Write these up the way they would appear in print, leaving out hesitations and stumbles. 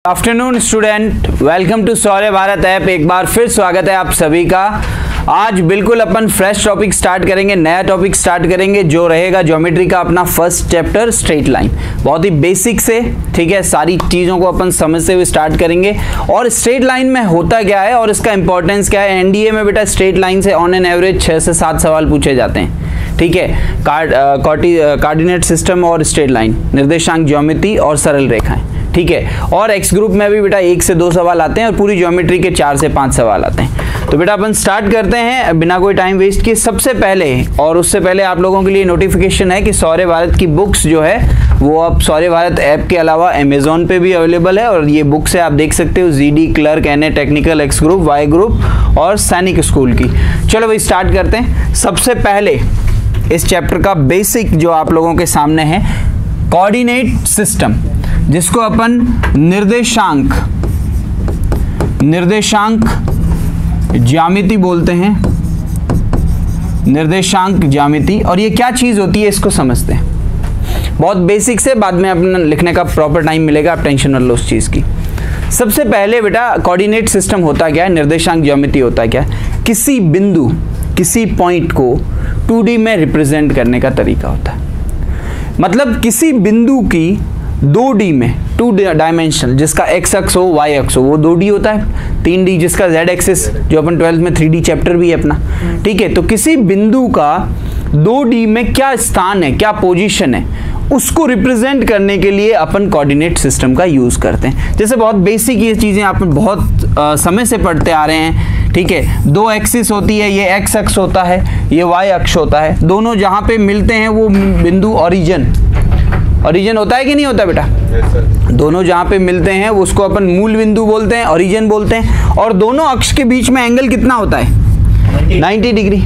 Afternoon student, welcome to सौर्य Bharat app. एक बार फिर स्वागत है आप सभी का। आज बिल्कुल अपन फ्रेश टॉपिक स्टार्ट करेंगे, नया टॉपिक स्टार्ट करेंगे जो रहेगा ज्योमेट्री का अपना फर्स्ट चैप्टर स्ट्रेट लाइन। बहुत ही बेसिक से, ठीक है, सारी चीज़ों को अपन समझते हुए स्टार्ट करेंगे। और स्ट्रेट लाइन में होता क्या है और इसका इंपॉर्टेंस क्या है। एनडीए में बेटा स्ट्रेट लाइन से ऑन एन एवरेज 6 से 7 सवाल पूछे जाते हैं, ठीक है। कोऑर्डिनेट सिस्टम और स्ट्रेट लाइन, निर्देशांक ज्योमेट्री और सरल रेखाएं, ठीक है। और एक्स ग्रुप में भी बेटा 1 से 2 सवाल आते हैं और पूरी ज्योमेट्री के 4 से 5 सवाल आते हैं। तो बेटा अपन स्टार्ट करते हैं बिना कोई टाइम वेस्ट किए। सबसे पहले और उससे पहले आप लोगों के लिए नोटिफिकेशन है कि सौर्य भारत की बुक्स जो है वो अब सौर्य भारत ऐप के अलावा अमेजोन पे भी अवेलेबल है। और ये बुक्स है, आप देख सकते हो, GD, clerk, NA, technical, X group, Y group और सैनिक स्कूल की। चलो भाई स्टार्ट करते हैं। सबसे पहले इस चैप्टर का बेसिक जो आप लोगों के सामने है, कोऑर्डिनेट सिस्टम, जिसको अपन निर्देशांक ज्यामिति बोलते हैं, निर्देशांक ज्यामिति। और ये क्या चीज होती है इसको समझते हैं बहुत बेसिक से, बाद में अपना लिखने का प्रॉपर टाइम मिलेगा, आप टेंशन न लो उस चीज की। सबसे पहले बेटा कोऑर्डिनेट सिस्टम होता क्या है, निर्देशांक ज्यामिति होता क्या है, किसी बिंदु, किसी पॉइंट को 2D में रिप्रेजेंट करने का तरीका होता है। मतलब किसी बिंदु की 2D में, 2 डायमेंशनल, जिसका एक्स अक्ष हो, वाई अक्ष हो, वो 2D होता है। 3D जिसका जेड एक्सिस, जो अपन 12th में 3D चैप्टर भी है अपना, ठीक है। तो किसी बिंदु का 2D में क्या स्थान है, क्या पोजीशन है, उसको रिप्रेजेंट करने के लिए अपन कोऑर्डिनेट सिस्टम का यूज करते हैं। जैसे बहुत बेसिक ये चीजें आप बहुत समय से पढ़ते आ रहे हैं, ठीक है। 2 एक्सिस होती है, ये एक्स अक्ष होता है, ये वाई अक्ष होता है। दोनों जहां पे मिलते हैं वो बिंदु ओरिजिन होता है कि नहीं होता बेटा? yes, दोनों जहां पे मिलते हैं उसको अपन मूल बिंदु बोलते हैं, ओरिजिन बोलते हैं। और दोनों अक्ष के बीच में एंगल कितना होता है? 90 डिग्री।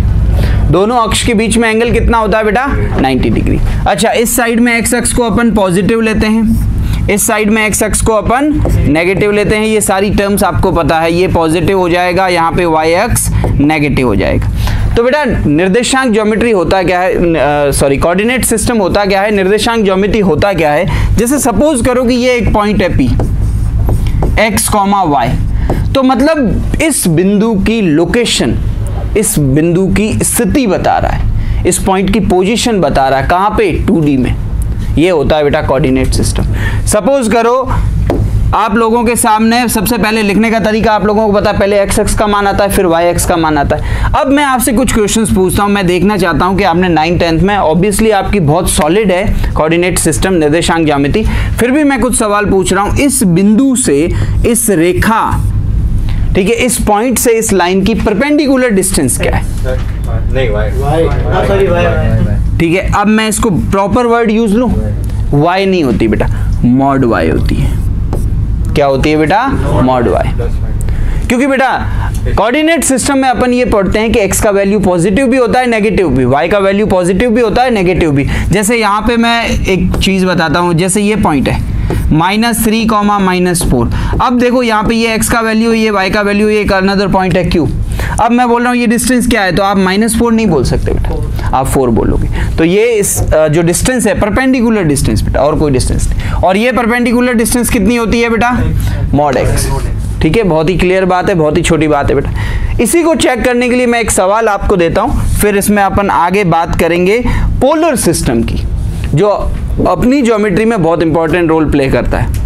दोनों अक्ष के बीच में एंगल कितना होता है बेटा? 90 डिग्री। अच्छा, इस साइड में एक्स अक्ष को अपन पॉजिटिव लेते हैं, इस साइड में एक्स अक्ष को अपन नेगेटिव लेते हैं। ये सारी टर्म्स आपको पता है, ये पॉजिटिव हो जाएगा, यहाँ पे वाई अक्ष नेगेटिव हो जाएगा। तो बेटा निर्देशांक ज्योमेट्री होता क्या है, कोऑर्डिनेट सिस्टम होता क्या है, निर्देशांक ज्योमेट्री होता क्या है। जैसे सपोज करो कि ये एक पॉइंट है P, x, y, तो मतलब इस बिंदु की लोकेशन, इस बिंदु की स्थिति बता रहा है, इस पॉइंट की पोजीशन बता रहा है, कहां पे? 2D में। ये होता है बेटा कोऑर्डिनेट सिस्टम। सपोज करो आप लोगों के सामने सबसे पहले लिखने का तरीका आप लोगों को पता है, पहले एक्स अक्ष का मान आता है, फिर वाई अक्ष का मान आता है। अब मैं आपसे कुछ क्वेश्चंस पूछता हूं, मैं देखना चाहता हूं कि आपने 9th 10th में ऑब्वियसली आपकी बहुत सॉलिड है कोऑर्डिनेट सिस्टम, निर्देशांक ज्यामिति, फिर भी मैं कुछ सवाल पूछ रहा हूं। इस बिंदु से इस रेखा, ठीक है, इस पॉइंट से इस लाइन की परपेंडिकुलर डिस्टेंस क्या है? ठीक है, अब मैं इसको प्रॉपर वर्ड यूज लूं, वाई नहीं होती बेटा, मॉड वाई होती है। क्या होती है बेटा? Mod Y. क्योंकि बेटा कोऑर्डिनेट सिस्टम में अपन ये पढ़ते हैं कि x का वैल्यू पॉजिटिव भी होता है, नेगेटिव भी, y का वैल्यू पॉजिटिव भी होता है, नेगेटिव भी। जैसे यहाँ पे मैं एक चीज बताता हूँ, जैसे ये पॉइंट है -3, -4। अब देखो यहाँ पे ये x का वैल्यू, ये y का वैल्यू, ये एक अनदर पॉइंट है Q। अब मैं बोल रहा हूँ ये डिस्टेंस क्या है, तो आप -4 नहीं बोल सकते बेटा, आप 4 बोलोगे। तो ये इस जो डिस्टेंस है परपेंडिकुलर डिस्टेंस बेटा, और कोई डिस्टेंस नहीं। और ये परपेंडिकुलर डिस्टेंस कितनी होती है बेटा? Mod x। ठीक है, बहुत ही क्लियर बात है, बहुत ही छोटी बात है बेटा। इसी को चेक करने के लिए मैं एक सवाल आपको देता हूं, फिर इसमें अपन आगे बात करेंगे पोलर सिस्टम की, जो अपनी ज्योमेट्री में बहुत इंपॉर्टेंट रोल प्ले करता है।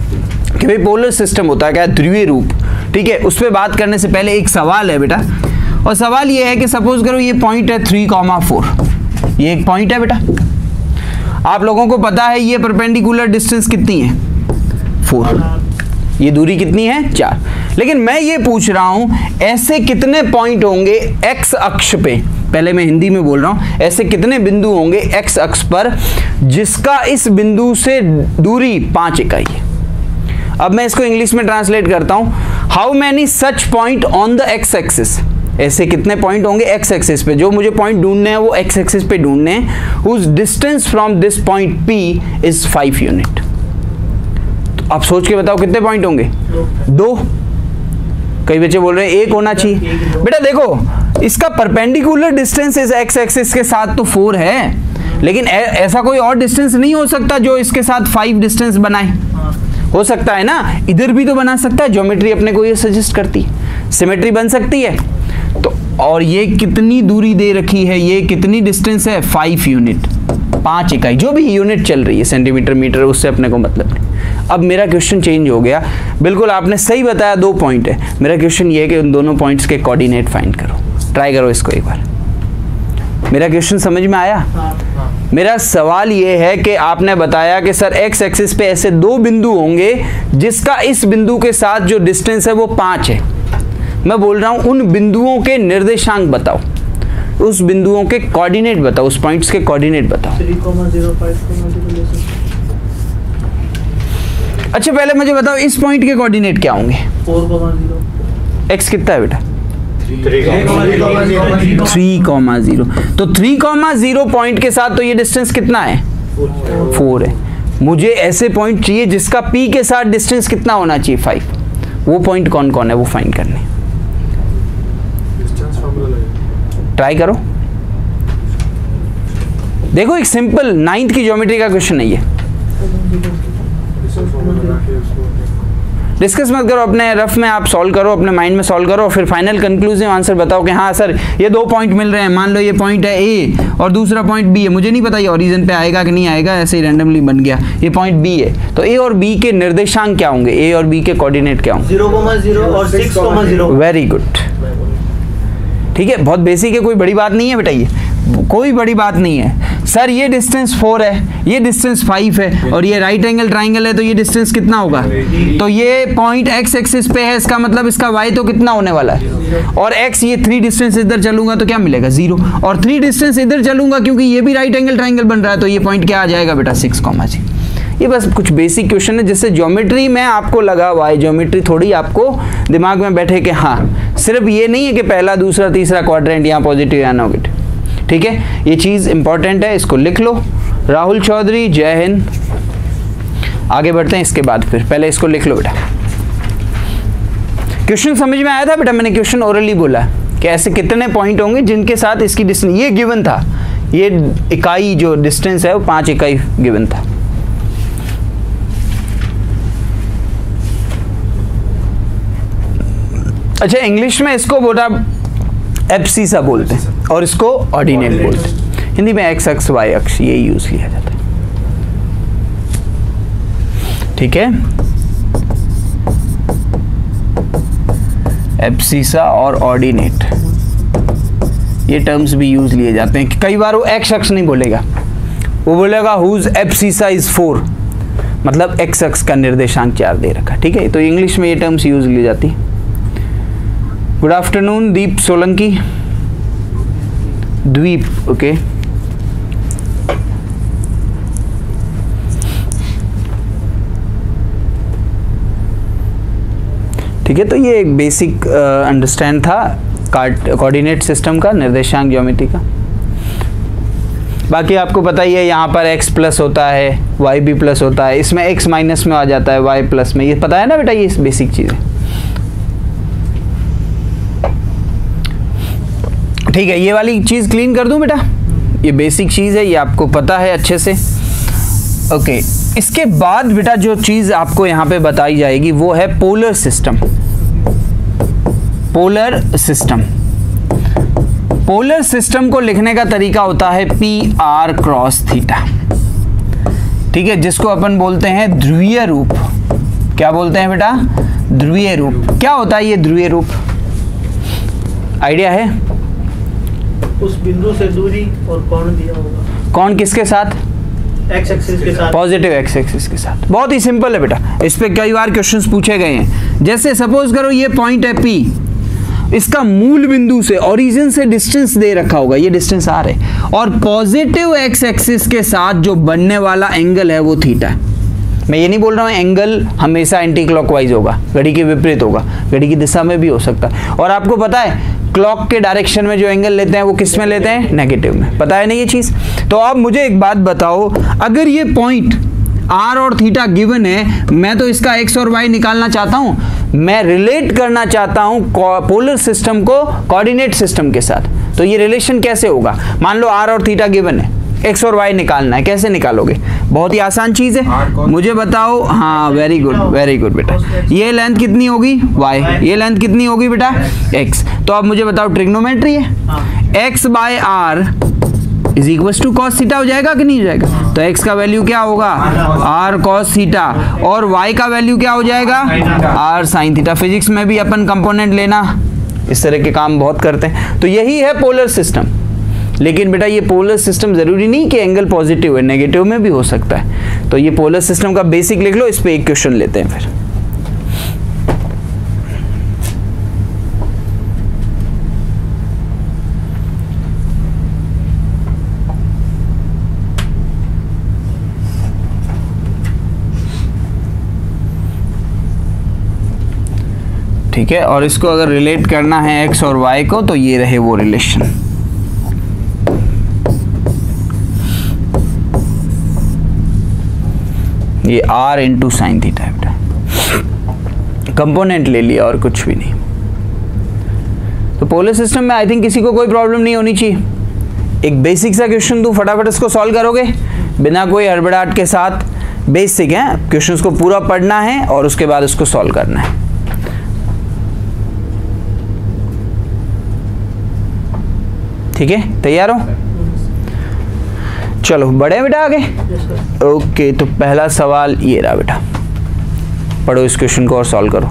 कि भाई पोलर सिस्टम होता है क्या? ध्रुवीय रूप, ठीक है। उस पर बात करने से पहले एक सवाल है बेटा, और सवाल ये है कि सपोज करो ये पॉइंट है 3, 4, ये एक पॉइंट है बेटा। आप लोगों को पता है ये परपेंडिकुलर डिस्टेंस कितनी है? 4। ये दूरी कितनी है? 4। लेकिन मैं ये पूछ रहा हूं ऐसे कितने पॉइंट होंगे एक्स अक्ष पे, पहले मैं हिंदी में बोल रहा हूं, ऐसे कितने बिंदु होंगे एक्स अक्ष पर जिसका इस बिंदु से दूरी 5 इकाई है। अब मैं इसको इंग्लिश में ट्रांसलेट करता हूं, how many such point on the x axis, ऐसे कितने पॉइंट होंगे एक्स एक्सिस पे, जो मुझे पॉइंट ढूंढने हैं वो एक्स एक्सिस पे ढूंढने हैं, whose distance from this point P is 5 unit. तो आप सोच के बताओ कितने पॉइंट होंगे? 2। कई बच्चे बोल रहे हैं 1 होना चाहिए। बेटा देखो, इसका परपेंडिकुलर डिस्टेंस इस एक्स एक्सिस के साथ तो 4 है, लेकिन ऐसा कोई और डिस्टेंस नहीं हो सकता जो इसके साथ 5 डिस्टेंस बनाए। हो सकता है ना, इधर भी तो बना सकता है, ज्योमेट्री अपने को ये सजेस्ट करती है, सिमेट्री बन सकती है। तो और ये कितनी दूरी दे रखी है, ये कितनी डिस्टेंस है, 5 यूनिट, 5 इकाई, जो भी यूनिट चल रही है, सेंटीमीटर मीटर, उससे अपने को मतलब नहीं। अब मेरा क्वेश्चन चेंज हो गया, बिल्कुल आपने सही बताया, 2 पॉइंट है, मेरा क्वेश्चन ये है कि उन दोनों पॉइंट्स के कोऑर्डिनेट फाइंड करो। ट्राई करो इसको एक बार। मेरा क्वेश्चन समझ में आया? मेरा सवाल ये है कि आपने बताया कि सर एक्स एक्सिस पे ऐसे 2 बिंदु होंगे जिसका इस बिंदु के साथ जो डिस्टेंस है वो 5 है। मैं बोल रहा हूं उन बिंदुओं के निर्देशांक बताओ, उस बिंदुओं के कोऑर्डिनेट बताओ, उस पॉइंट्स के कोऑर्डिनेट बताओ। 3,0, 5,0। अच्छा पहले मुझे बताओ इस पॉइंट के कोऑर्डिनेट क्या होंगे? 4,0। एक्स कितना है बेटा? 3,0। 3,0। तो 3,0 पॉइंट के साथ तो ये डिस्टेंस कितना है? 4 है। मुझे ऐसे पॉइंट चाहिए जिसका P के साथ डिस्टेंस कितना होना चाहिए? 5। वो पॉइंट कौन कौन है वो फाइंड करने। ट्राई करो, देखो एक सिंपल 9th की ज्योमेट्री का क्वेश्चन है ये। डिस्कस मत करो, अपने रफ में आप सॉल्व करो, अपने माइंड में सॉल्व करो, फिर फाइनल कंक्लूसिव आंसर बताओ कि हाँ सर ये 2 पॉइंट मिल रहे हैं, मान लो ये पॉइंट है A और दूसरा पॉइंट B है, मुझे नहीं पता ये ओरिजिन पे आएगा कि नहीं आएगा, ऐसे ही रैंडमली बन गया, ये पॉइंट B है, तो A और B के निर्देशांक क्या होंगे, A और B के कोऑर्डिनेट क्या होंगे? 0,0 और 6,0। वेरी गुड, ठीक है, बहुत बेसिक है, कोई बड़ी बात नहीं है बेटा, ये कोई बड़ी बात नहीं है। सर ये डिस्टेंस 4 है, ये डिस्टेंस 5 है और ये राइट एंगल ट्राइंगल है, तो ये डिस्टेंस कितना होगा? तो ये पॉइंट एक्स एक्सिस पे है, इसका मतलब इसका वाई तो कितना होने वाला है? और एक्स, ये 3 डिस्टेंस इधर चलूंगा तो क्या मिलेगा? 0। और 3 डिस्टेंस इधर चलूंगा क्योंकि ये भी राइट एंगल ट्राइंगल बन रहा है, तो ये पॉइंट क्या आ जाएगा बेटा? 6,0। ये बस कुछ बेसिक क्वेश्चन है जिससे ज्योमेट्री में आपको लगा हुआ है, ज्योमेट्री थोड़ी आपको दिमाग में बैठे कि हाँ सिर्फ ये नहीं है कि पहला दूसरा तीसरा क्वाड्रेंट यहाँ पॉजिटिव या नेगेटिव, ठीक है, ये चीज़ इंपॉर्टेंट है, इसको लिख लो। राहुल चौधरी, जय हिंद। आगे बढ़ते हैं इसके बाद, फिर पहले इसको लिख लो बेटा। क्वेश्चन समझ में आया था बेटा? मैंने क्वेश्चन ओरली बोला कि ऐसे कितने पॉइंट होंगे जिनके साथ इसकी डिस्टेंस, ये गिवन था, ये इकाई जो डिस्टेंस है वो 5 इकाई गिवन था। अच्छा इंग्लिश में इसको बोला एब्सिसा बोलते हैं और इसको ऑर्डिनेट बोलते हैं, हिंदी में एक्स अक्ष वाई अक्ष ये यूज किया जाता है, ठीक है। एब्सिसा और ऑर्डिनेट ये टर्म्स भी यूज लिए जाते हैं। कई बार वो एक्स अक्ष नहीं बोलेगा, वो बोलेगा हुज एब्सिसा इज 4, मतलब एक्स अक्ष का निर्देशांक 4 दे रखा, ठीक है। तो इंग्लिश में ये टर्म्स यूज ली जाती है। गुड आफ्टरनून दीप सोलंकी, द्वीप, ओके। ठीक है, तो ये एक बेसिक अंडरस्टैंड था कोऑर्डिनेट सिस्टम का, निर्देशांक ज्योमेट्री का। बाकी आपको पता ही है यहाँ पर x प्लस होता है, y भी प्लस होता है, इसमें x माइनस में आ जाता है, y प्लस में, ये पता है ना बेटा, ये बेसिक चीज़ है, ठीक है। ये वाली चीज़ क्लीन कर दूं बेटा, ये बेसिक चीज़ है, ये आपको पता है अच्छे से, ओके। इसके बाद बेटा जो चीज़ आपको यहाँ पे बताई जाएगी वो है polar system. Polar system, polar system को लिखने का तरीका होता है PR क्रॉस थीटा, ठीक है, जिसको अपन बोलते हैं ध्रुवीय रूप। क्या बोलते हैं बेटा? ध्रुवीय रूप। क्या होता है ये ध्रुवीय रूप, आइडिया है? उस बिंदु से दूरी और कोण दिया होगा। कोण किसके साथ? एक्स एक्सिस के साथ, पॉजिटिव एक्स एक्सिस के साथ। बहुत ही सिंपल है बेटा, इस पे कई बार क्वेश्चंस पूछे गए हैं। जैसे सपोज करो ये पॉइंट है P, इसका मूल बिंदु से ओरिजिन से डिस्टेंस दे रखा होगा, ये डिस्टेंस R है, और पॉजिटिव एक्स एक्सिस के साथ जो बनने वाला एंगल है वो थीटा है। मैं ये नहीं बोल रहा हूँ एंगल हमेशा एंटी क्लॉकवाइज होगा, घड़ी के विपरीत होगा, घड़ी की दिशा में भी हो सकता है। और आपको पता है क्लॉक के डायरेक्शन में जो एंगल लेते हैं वो किस में लेते हैं? नेगेटिव में। पता है ना ये चीज़? तो अब मुझे एक बात बताओ, अगर ये पॉइंट R और थीटा गिवन है, मैं तो इसका x और y निकालना चाहता हूँ, मैं रिलेट करना चाहता हूँ पोलर सिस्टम को कोऑर्डिनेट सिस्टम के साथ। तो ये रिलेशन कैसे होगा? मान लो R और थीटा गिवन है, एक्स और वाई निकालना है। कैसे निकालोगे? बहुत ही आसान चीज़ है, मुझे बताओ। हाँ, वेरी गुड बेटा। ये लेंथ कितनी होगी? वाई। ये लेंथ कितनी होगी बेटा? एक्स। तो अब मुझे बताओ, ट्रिग्नोमेट्री है, X by R is equals to cos theta हो जाएगा कि नहीं हो जाएगा? तो x का वैल्यू क्या होगा? r cos थीटा, और y का वैल्यू क्या हो जाएगा? r sin theta. फिजिक्स में भी अपन कंपोनेंट लेना, इस तरह के काम बहुत करते हैं। तो यही है पोलर सिस्टम। लेकिन बेटा ये पोलर सिस्टम जरूरी नहीं कि एंगल पॉजिटिव है, नेगेटिव में भी हो सकता है। तो ये पोलर सिस्टम का बेसिक लिख लो, इस पे एक क्वेश्चन लेते हैं फिर। ठीक है, और इसको अगर रिलेट करना है x और y को, तो ये रहे वो रिलेशन। ये r इंटू साइन थीटा है बेटा, कंपोनेंट ले लिया और कुछ भी नहीं। तो पोलर सिस्टम में आई थिंक किसी को कोई प्रॉब्लम नहीं होनी चाहिए। एक बेसिक सा क्वेश्चन दूं, फटाफट इसको सॉल्व करोगे बिना कोई हड़बड़ाहट के साथ। बेसिक है, क्वेश्चन को पूरा पढ़ना है और उसके बाद उसको सॉल्व करना है। ठीक है, तैयार हो? चलो बढ़े बेटा आगे। ओके, तो पहला सवाल ये रहा बेटा, पढ़ो इस क्वेश्चन को और सॉल्व करो।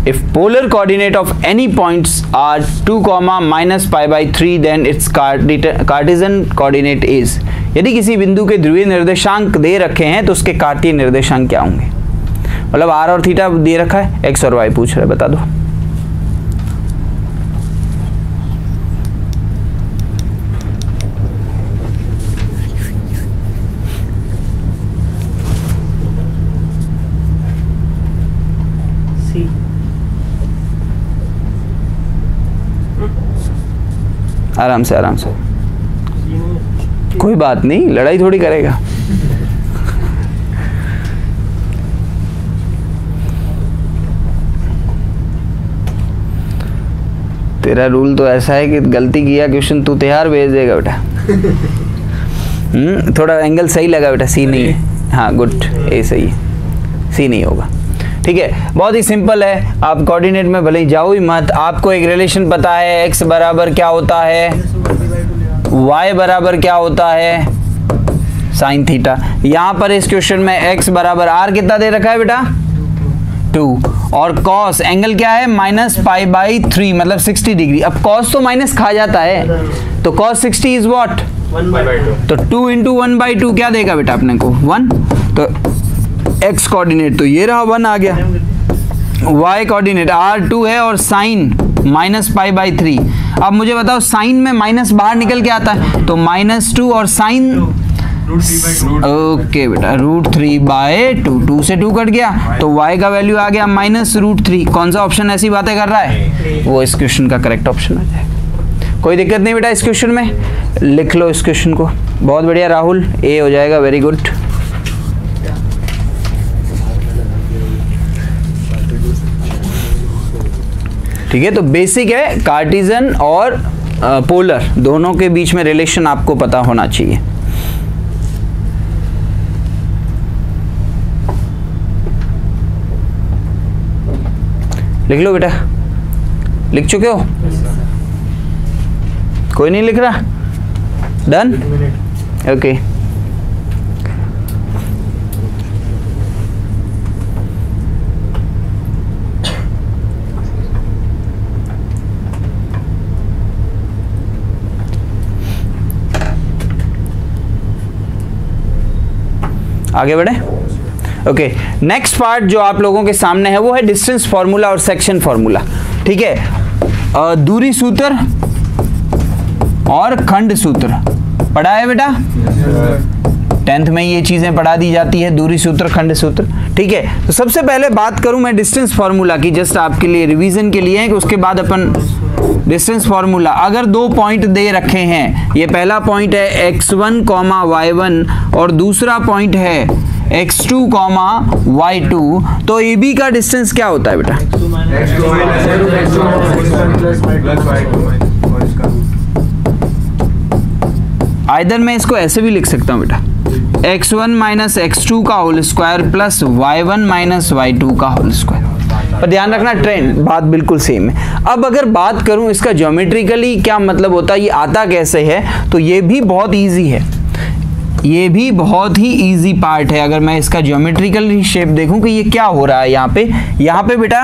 If polar coordinate of any points are 2, minus pi by 3, then its Cartesian coordinate is। यदि किसी बिंदु के ध्रुवीय निर्देशांक दे रखे हैं तो उसके कार्तीय निर्देशांक क्या होंगे? मतलब r और थीटा दे रखा है, x और y पूछ रहा है, बता दो। आराम से आराम से, कोई बात नहीं, लड़ाई थोड़ी करेगा। तेरा रूल तो ऐसा है कि गलती किया क्वेश्चन तू तिहाड़ भेज देगा बेटा। थोड़ा एंगल सही लगा बेटा, सी नहीं है। हाँ गुड, ए सही है, सी नहीं होगा। ठीक है, बहुत ही सिंपल है। आप कोऑर्डिनेट में भले ही जाओ ही मत, आपको एक रिलेशन पता है, x बराबर क्या होता है, y बराबर क्या होता है, साइन थीटा। यहाँ पर इस क्वेश्चन में x बराबर r कितना दे रखा है बेटा? 2, और cos एंगल क्या है? माइनस पाई बाई 3, मतलब 60 डिग्री। अब cos तो माइनस खा जाता है, तो cos 60 इज व्हाट? 1/2। तो 2 इंटू 1/2 क्या देगा बेटा अपने को? 1। तो x कोऑर्डिनेट तो ये रहा, 1 आ गया। y कोऑर्डिनेट r2 है और साइन माइनस पाई बाई 3। अब मुझे बताओ, साइन में माइनस बाहर निकल के आता है, तो -2 और साइन ओके बेटा √3/2, 2 से 2 कट गया, तो y का वैल्यू आ गया -√3। कौन सा ऑप्शन ऐसी बातें कर रहा है? वो इस क्वेश्चन का करेक्ट ऑप्शन आ जाएगा। कोई दिक्कत नहीं बेटा इस क्वेश्चन में, लिख लो इस क्वेश्चन को। बहुत बढ़िया राहुल, ए हो जाएगा, वेरी गुड। ठीक है, तो बेसिक है, कार्टेशियन और पोलर दोनों के बीच में रिलेशन आपको पता होना चाहिए। लिख लो बेटा, लिख चुके हो? कोई नहीं लिख रहा? डन? ओके। आगे बढ़े। ओके, नेक्स्ट पार्ट जो आप लोगों के सामने है वो है डिस्टेंस फार्मूला और सेक्शन फार्मूला। ठीक है, दूरी सूत्र और खंड सूत्र पढ़ा है बेटा? 10th में ये चीजें पढ़ा दी जाती है, दूरी सूत्र, खंड सूत्र। ठीक है, तो सबसे पहले बात करूं मैं डिस्टेंस फार्मूला की, जस्ट आपके लिए रिवीजन के लिए है कि उसके बाद अपन डिस्टेंस फार्मूला। अगर 2 पॉइंट दे रखे हैं, ये पहला पॉइंट है x1, y1 और दूसरा पॉइंट है x2, y2, तो AB का डिस्टेंस क्या होता है बेटा? आइदर मैं इसको ऐसे भी लिख सकता हूँ बेटा, x1 माइनस x2 का whole square plus y1 minus y2 का होल स्क्वायर। पर ध्यान रखना ट्रेंड बात बिल्कुल सेम है। अब अगर बात करूं इसका ज्योमेट्रिकली क्या मतलब होता है, ये आता कैसे है, तो ये भी बहुत इजी है, ये भी बहुत ही इजी पार्ट है। अगर मैं इसका ज्योमेट्रिकल शेप देखूं कि ये क्या हो रहा है यहाँ पे बेटा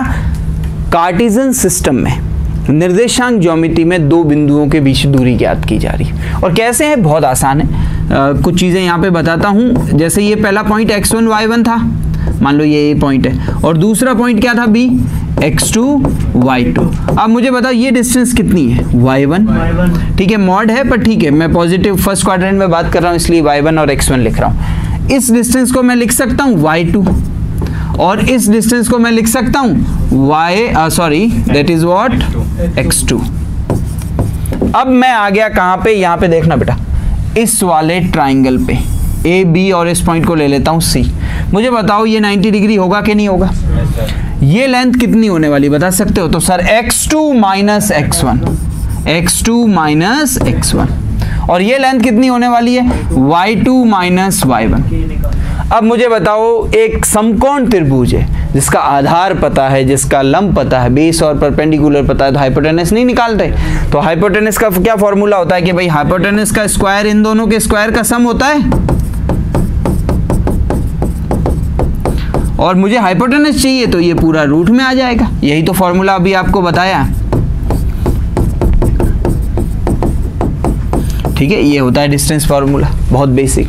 कार्टेशियन सिस्टम में निर्देशांक ज्योमेट्री में दो बिंदुओं के बीच दूरी ज्ञात की जा रही है। और कैसे है, बहुत आसान है। कुछ चीज़ें यहाँ पे बताता हूँ। जैसे ये पहला पॉइंट x1 y1 था, मान लो ये पॉइंट है, और दूसरा पॉइंट क्या था b x2 y2। अब मुझे बताओ ये डिस्टेंस कितनी है, y1। ठीक है, मॉड है पर ठीक है, मैं पॉजिटिव फर्स्ट क्वाड्रेंट में बात कर रहा हूँ इसलिए y1 और x1 लिख रहा हूँ। इस डिस्टेंस को मैं लिख सकता हूँ y2 और इस डिस्टेंस को मैं लिख सकता हूँ दैट इज व्हाट x2। अब मैं आ गया कहाँ पे, यहाँ पे देखना बेटा, इस वाले ट्राइंगल पे ए बी, और इस पॉइंट को ले लेता हूँ सी। मुझे बताओ ये 90 डिग्री होगा कि नहीं होगा? ये लेंथ कितनी होने वाली बता सकते हो? तो sir x2 minus x1, x2 minus x1, और ये लेंथ कितनी होने वाली है, y2 माइनस y1। अब मुझे बताओ एक समकोण त्रिभुज है जिसका आधार पता है, जिसका लंब पता है, बेस और परपेंडिकुलर पता है, तो हाइपोटेनस नहीं निकालते। तो हाइपोटेनस का क्या फॉर्मूला होता है कि भाई हाइपोटेनस का स्क्वायर इन दोनों के स्क्वायर का सम होता है, और मुझे हाइपोटेनस चाहिए तो ये पूरा रूट में आ जाएगा। यही तो फॉर्मूला अभी आपको बताया, ठीक है। ये होता है डिस्टेंस फॉर्मूला, बहुत बेसिक।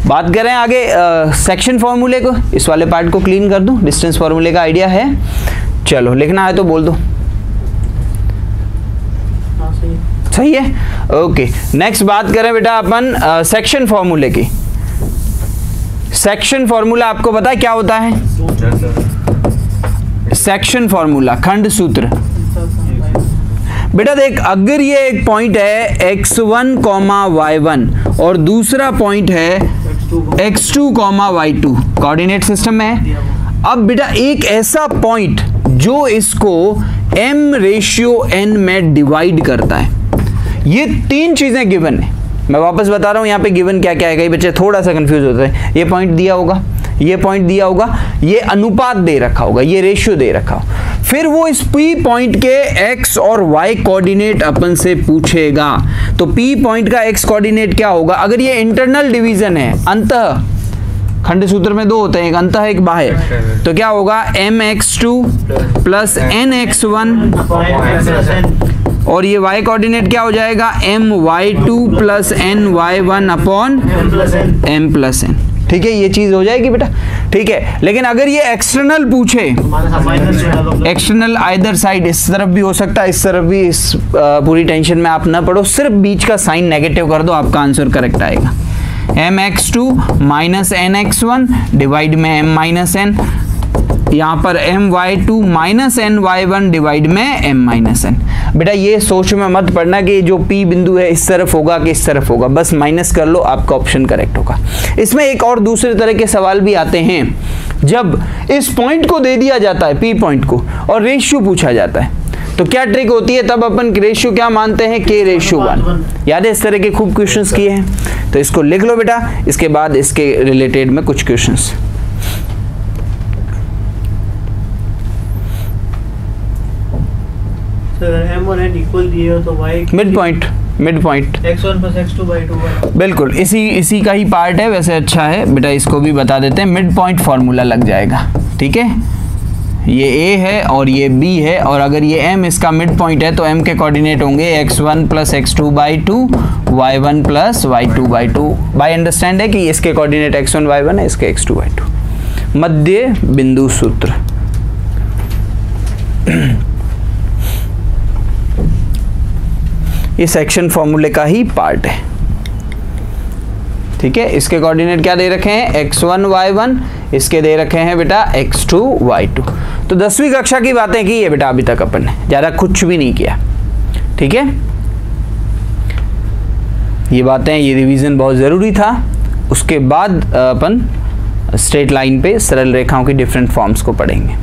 बात करें आगे सेक्शन फॉर्मूले को, इस वाले पार्ट को क्लीन कर दूं। डिस्टेंस फॉर्मूले का आइडिया है, चलो लिखना है तो बोल दो। सही है, ओके। नेक्स्ट बात करें बेटा अपन सेक्शन फॉर्मूले की। सेक्शन फॉर्मूला आपको पता है क्या होता है? सेक्शन फॉर्मूला, खंड सूत्र। बेटा देख, अगर ये एक पॉइंट है x1, y1 और दूसरा पॉइंट है x2, y2, कोऑर्डिनेट सिस्टम में है। अब बेटा एक ऐसा पॉइंट जो इसको m/n में डिवाइड करता है, ये तीन चीजें गिवन है। मैं वापस बता रहा हूं यहाँ पे गिवन क्या क्या है, कई बच्चे थोड़ा सा कंफ्यूज होते हैं। ये पॉइंट दिया होगा, ये पॉइंट दिया होगा, ये अनुपात दे रखा होगा, ये रेशियो दे रखा हो, फिर वो इस P पॉइंट के x और y कोऑर्डिनेट अपन से पूछेगा। तो P पॉइंट का x कोऑर्डिनेट क्या होगा? अगर ये इंटरनल डिवीजन है, अंतः खंड सूत्र में दो होते हैं, एक अंतः एक बाह्य, तो क्या होगा mx2 प्लस nx1, और ये y कोऑर्डिनेट क्या हो जाएगा, my2 plus ny1 upon m plus n। ठीक है, ये चीज हो जाएगी बेटा, ठीक है। लेकिन अगर ये एक्सटर्नल पूछे, एक्सटर्नल आइदर साइड, इस तरफ भी हो सकता है, इस तरफ भी, इस पूरी टेंशन में आप ना पड़ो, सिर्फ बीच का साइन नेगेटिव कर दो, आपका आंसर करेक्ट आएगा। mx2 माइनस nx1 डिवाइड में m माइनस n, यहाँ पर my2 माइनस ny1 डिवाइड में m माइनस n। बेटा ये सोच में मत पड़ना कि जो P बिंदु है इस तरफ होगा कि इस तरफ होगा, बस माइनस कर लो, आपका ऑप्शन करेक्ट होगा। इसमें एक और दूसरे तरह के सवाल भी आते हैं, जब इस पॉइंट को दे दिया जाता है P पॉइंट को और रेशियो पूछा जाता है, तो क्या ट्रिक होती है, तब अपन रेशियो क्या मानते हैं, K/1। याद है, इस तरह के खूब क्वेश्चंस किए हैं, तो इसको लिख लो बेटा। इसके बाद इसके रिलेटेड में कुछ क्वेश्चंस। m और n इक्वल दिए हो तो y mid point x1 plus x2 by 2 बिल्कुल इसी का ही पार्ट है। वैसे अच्छा है बेटा, इसको भी बता देते हैं, मिड पॉइंट फॉर्मूला लग जाएगा। ठीक है, ये a है और ये b है, और अगर ये m इसका मिड पॉइंट है तो m के कोऑर्डिनेट होंगे x1 plus x2 by 2, y1 plus y2 by 2। By understand है कि इसके कोऑर्डिनेट x1 y1 है, इसके x2 y2। मध्य बिंदु सूत्र, ये सेक्शन फॉर्मूले का ही पार्ट है। ठीक है, इसके कोऑर्डिनेट क्या दे रखे हैं, x1 y1, इसके दे रखे हैं बेटा x2 y2। तो 10वीं कक्षा की बातें की है बेटा अभी तक अपन ने, ज़्यादा कुछ भी नहीं किया। ठीक है, ये बातें, ये रिवीजन बहुत ज़रूरी था। उसके बाद अपन स्ट्रेट लाइन पे सरल रेखाओं की डिफरेंट फॉर्म्स को पढ़ेंगे।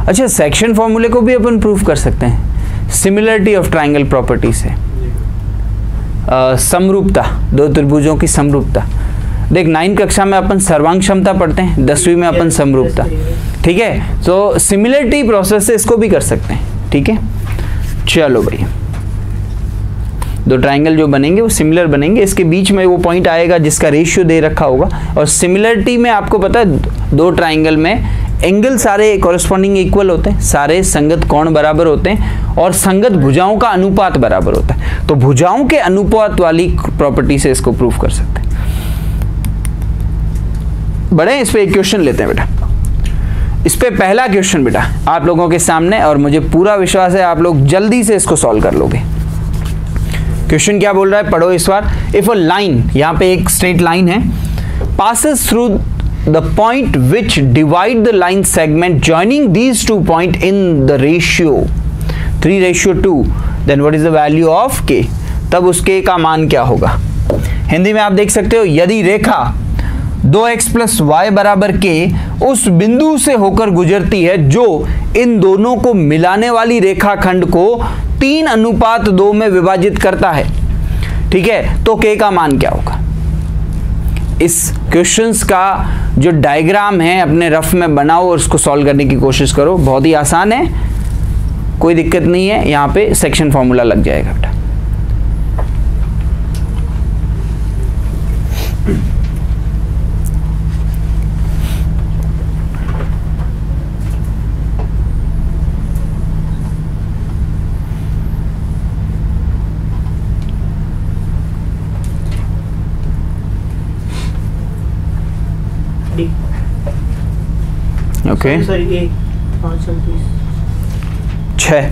अच्छा, सेक्शन फॉर्मूले को भी अपन प्रूव कर सकते हैं सिमिलरिटी ऑफ ट्रायंगल प्रॉपर्टी से। समरूपता, दो त्रिभुजों की समरूपता। देख 9 कक्षा में अपन सर्वांग क्षमता पढ़ते हैं, 10वीं में अपन समरूपता, ठीक है। तो सिमिलरिटी प्रोसेस से इसको भी कर सकते हैं, ठीक है। चलो भाई, दो ट्रायंगल जो बनेंगे वो सिमिलर बनेंगे, इसके बीच में वो पॉइंट आएगा जिसका रेशियो दे रखा होगा। और सिमिलरिटी में आपको पता है दो ट्रायंगल में एंगल सारे कॉरेस्पॉन्डिंग इक्वल होते हैं, सारे संगत कोण बराबर होते हैं और संगत भुजाओं का अनुपात बराबर होता है। तो भुजाओं के अनुपात वाली प्रॉपर्टी से इसको प्रूव कर सकते हैं। बड़े इस पे एक क्वेश्चन लेते हैं बेटा। इस पे पहला क्वेश्चन बेटा आप लोगों के सामने, और मुझे पूरा विश्वास है आप लोग जल्दी से इसको सॉल्व कर लोगे। क्वेश्चन क्या बोल रहा है, पढ़ो इस बार। इफ अ लाइन, यहाँ पे एक स्ट्रेट लाइन है, passes through the point which divide the line segment joining these two points in the ratio 3:2, then what is the value of k? तब उस k का मान क्या होगा। हिंदी में आप देख सकते हो, यदि रेखा 2x + y = k उस बिंदु से होकर गुजरती है जो इन दोनों को मिलाने वाली रेखाखंड को 3:2 में विभाजित करता है, ठीक है, तो k का मान क्या होगा। इस क्वेश्चंस का जो डायग्राम है अपने रफ में बनाओ और उसको सॉल्व करने की कोशिश करो। बहुत ही आसान है, कोई दिक्कत नहीं है, यहाँ पे सेक्शन फॉर्मूला लग जाएगा बेटा। ओके, सर ये 5:30 6।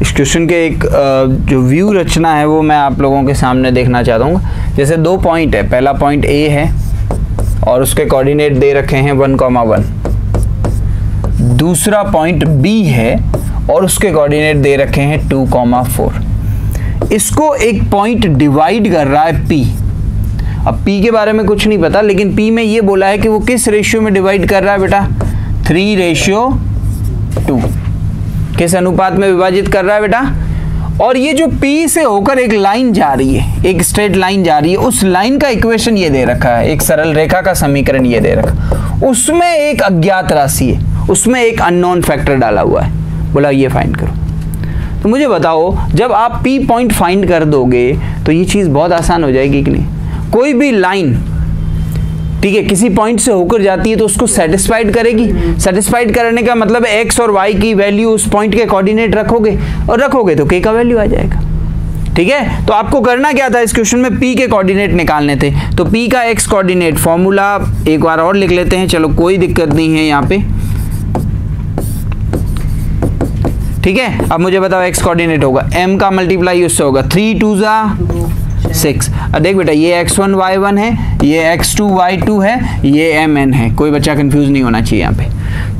इस क्वेश्चन के एक जो व्यू रचना है वो मैं आप लोगों के सामने देखना चाहता हूँ। जैसे दो पॉइंट है, पहला पॉइंट A है और उसके कोऑर्डिनेट दे रखे हैं 1,1, दूसरा पॉइंट B है और उसके कोऑर्डिनेट दे रखे हैं 2,4। इसको एक पॉइंट डिवाइड कर रहा है P। अब P के बारे में कुछ नहीं पता, लेकिन P में ये बोला है कि वो किस रेशियो में डिवाइड कर रहा है बेटा, 3:2, किस अनुपात में विभाजित कर रहा है बेटा। और ये जो P से होकर एक लाइन जा रही है, एक स्ट्रेट लाइन जा रही है, उस लाइन का इक्वेशन ये दे रखा है, एक सरल रेखा का समीकरण ये दे रखा, उसमें एक अज्ञात राशि है, उसमें एक अननोन फैक्टर डाला हुआ है, बोला ये फाइंड करो। तो मुझे बताओ, जब आप P पॉइंट फाइंड कर दोगे तो ये चीज़ बहुत आसान हो जाएगी कि नहीं। कोई भी लाइन, ठीक है, किसी पॉइंट से होकर जाती है तो उसको सेटिस्फाइड करेगी। सेटिस्फाइड करने का मतलब है x और y की वैल्यू उस पॉइंट के कोऑर्डिनेट रखोगे, और रखोगे तो k का वैल्यू आ जाएगा, ठीक है। तो आपको करना क्या था, इस क्वेश्चन में p के कोऑर्डिनेट निकालने थे। तो p का x कोऑर्डिनेट फॉर्मूला एक बार और लिख लेते हैं, चलो कोई दिक्कत नहीं है यहाँ पे, ठीक है। अब मुझे बताओ x कोऑर्डिनेट होगा m का मल्टीप्लाई उससे होगा 3 2 6। अब देख बेटा, ये x1 y1 है, ये x2 y2 है, ये mn है, कोई बच्चा कंफ्यूज नहीं होना चाहिए यहाँ पे।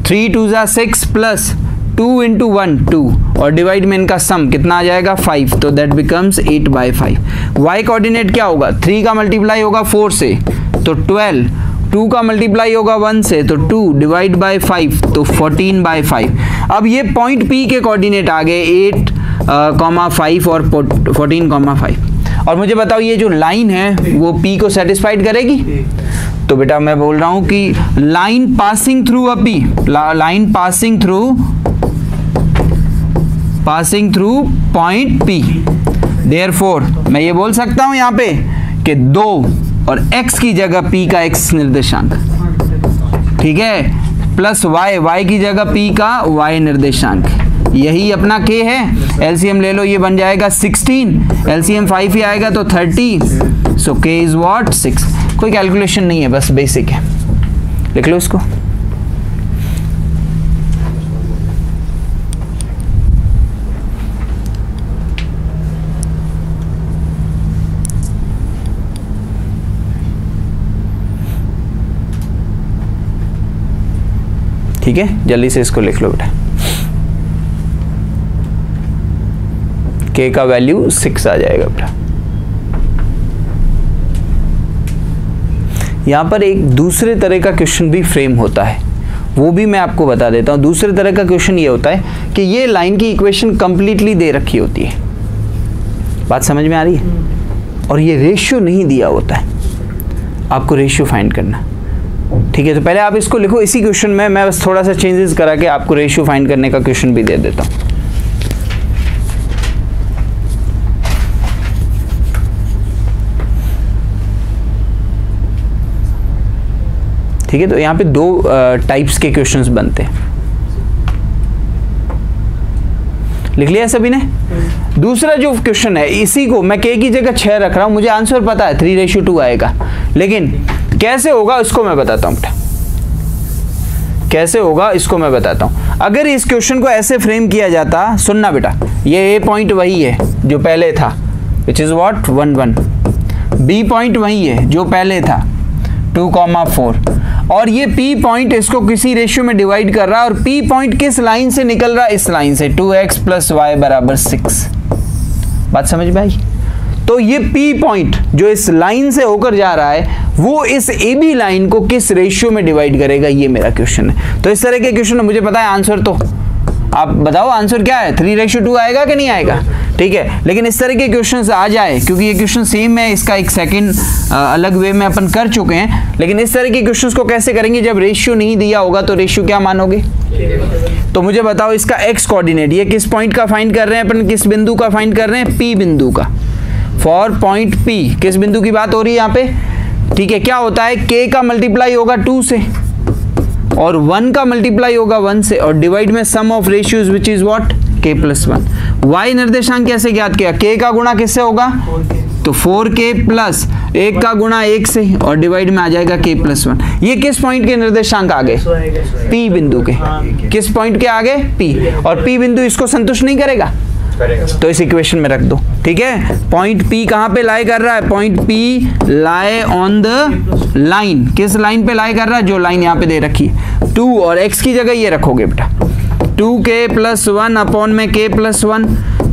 3 2 6 प्लस 2 × 1 2 और डिवाइड में इनका सम कितना आ जाएगा 5, तो दैट बिकम्स 8/5। y कोऑर्डिनेट क्या होगा, 3 का मल्टीप्लाई होगा 4 से तो 12, 2 का मल्टीप्लाई होगा 1 से तो 2 डिवाइड बाय 5 तो 14/5। अब ये पॉइंट P के कोऑर्डिनेट आ गए 8,5 और 14,5। और मुझे बताओ, ये जो लाइन है वो P को सेटिस्फाइड करेगी। तो बेटा मैं बोल रहा हूं कि line passing through a P, line passing through point P, therefore मैं ये बोल सकता हूं यहाँ पे कि 2 और x की जगह P का x निर्देशांक, ठीक है, प्लस y की जगह P का y निर्देशांक, यही अपना k है। एलसीएम ले लो, ये बन जाएगा 16, एलसीएम 5 ही आएगा तो 30, सो k इज व्हाट 6। कोई कैलकुलेशन नहीं है, बस बेसिक है, लिख लो इसको। ठीक है, जल्दी से इसको लिख लो बेटा। k का वैल्यू 6 आ जाएगा बेटा। यहाँ पर एक दूसरे तरह का क्वेश्चन भी फ्रेम होता है, वो भी मैं आपको बता देता हूँ। दूसरे तरह का क्वेश्चन ये होता है कि ये लाइन की इक्वेशन कंप्लीटली दे रखी होती है, बात समझ में आ रही है, और ये रेशियो नहीं दिया होता है, आपको रेशियो फाइंड करना। ठीक है, तो पहले आप इसको लिखो। इसी क्वेश्चन में मैं बस थोड़ा सा चेंजेस करा के आपको रेशियो फाइंड करने का क्वेश्चन भी दे देता हूँ। ठीक है, तो यहाँ पे दो टाइप्स के क्वेश्चंस बनते हैं। लिख लिया सभी ने? दूसरा जो क्वेश्चन है, इसी को मैं k की जगह 6 रख रहा हूं, मुझे आंसर पता है 3:2 आएगा, लेकिन कैसे होगा उसको मैं बताता हूं बेटा। कैसे होगा इसको मैं बताता हूं। अगर इस क्वेश्चन को ऐसे फ्रेम किया जाता, सुनना बेटा, ये a पॉइंट वही है जो पहले था, विच इज व्हाट 1 1, b पॉइंट वही है जो पहले था 2,4, और ये P पॉइंट इसको किसी रेशियो में डिवाइड कर रहा है, और P पॉइंट किस लाइन से निकल रहा है? इस लाइन से, 2x + y = 6। बात समझ में आई? तो ये P पॉइंट जो इस लाइन से होकर जा रहा है, वो इस AB लाइन को किस रेशियो में डिवाइड करेगा, ये मेरा क्वेश्चन है। तो इस तरह के क्वेश्चन मुझे पता है आंसर, तो आप बताओ आंसर क्या है, 3:2 आएगा कि नहीं आएगा? ठीक है, लेकिन इस तरह के क्वेश्चन आ जाए, क्योंकि ये क्वेश्चन सेम है, इसका एक सेकंड अलग वे में अपन कर चुके हैं, लेकिन इस तरह के क्वेश्चंस को कैसे करेंगे? जब रेशियो नहीं दिया होगा तो रेशियो क्या मानोगे? तो मुझे बताओ इसका एक्स कोऑर्डिनेट, ये किस पॉइंट का फाइंड कर रहे हैं अपन, किस बिंदु का फाइंड कर रहे हैं? P बिंदु का। फॉर पॉइंट P, किस बिंदु की बात हो रही है यहाँ पे? ठीक है, क्या होता है, k का मल्टीप्लाई होगा 2 से, और 1 का मल्टीप्लाई होगा 1 से, और डिवाइड में sum of ratios which is what k + 1। y निर्देशांक कैसे ज्ञात किया? k का गुणा किससे होगा? तो 4k प्लस 1 का गुणा 1 से, और डिवाइड में आ जाएगा k + 1। ये किस पॉइंट के निर्देशांक आ गए? P बिंदु के। किस पॉइंट के आगे? P, और P बिंदु इसको संतुष्ट नहीं करेगा, तो इस इक्वेशन में रख दो। ठीक है, पॉइंट P कहाँ पे लाई कर रहा है? Point P lie on the line. किस लाइन पे लाई कर रहा है? जो लाइन यहाँ पे दे रखी है 2, और x की जगह ये रखोगे बेटा 2k + 1 अपॉन में k + 1,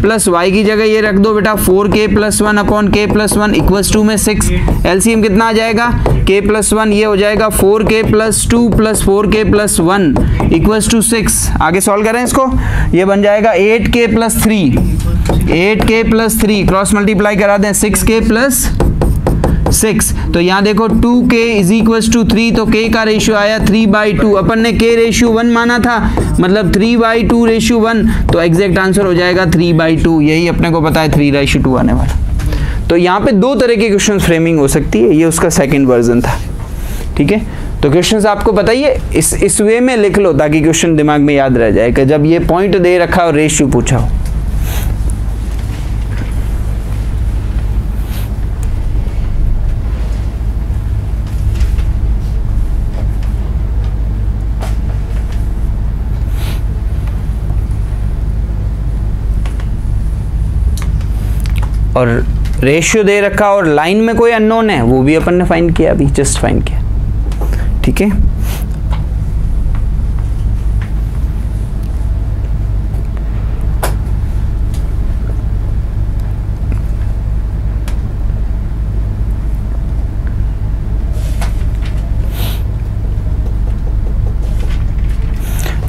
प्लस y की जगह ये रख दो बेटा 4k + 1 अपॉन k + 1 इक्वल्स 2 में 6। एलसीएम कितना आ जाएगा? k + 1 ये हो जाएगा 4k + 2 + 4k + 1 इक्वल्स टू 6। आगे सॉल्व करें इसको, ये बन जाएगा 8k + 3, 8k + 3 क्रॉस मल्टीप्लाई करा दें 6k + 6। तो यहाँ देखो 2k = 3, तो k का रेशियो आया 3/2। अपन ने k रेशियो 1 माना था, मतलब 3/2 रेशियो 1, तो एग्जैक्ट आंसर हो जाएगा 3/2। यही अपने को पता है 3/2 आने वाला। तो यहाँ पे दो तरह के क्वेश्चन फ्रेमिंग हो सकती है, ये उसका सेकंड वर्जन था। ठीक है, तो क्वेश्चंस आपको बताइए इस वे में लिख लो ताकि क्वेश्चन दिमाग में याद रह जाए कि जब ये पॉइंट दे रखा और रेशियो पूछा हो। और रेशियो दे रखा और लाइन में कोई अननोन है, वो भी अपन ने फाइंड किया, अभी जस्ट फाइंड किया। ठीक है,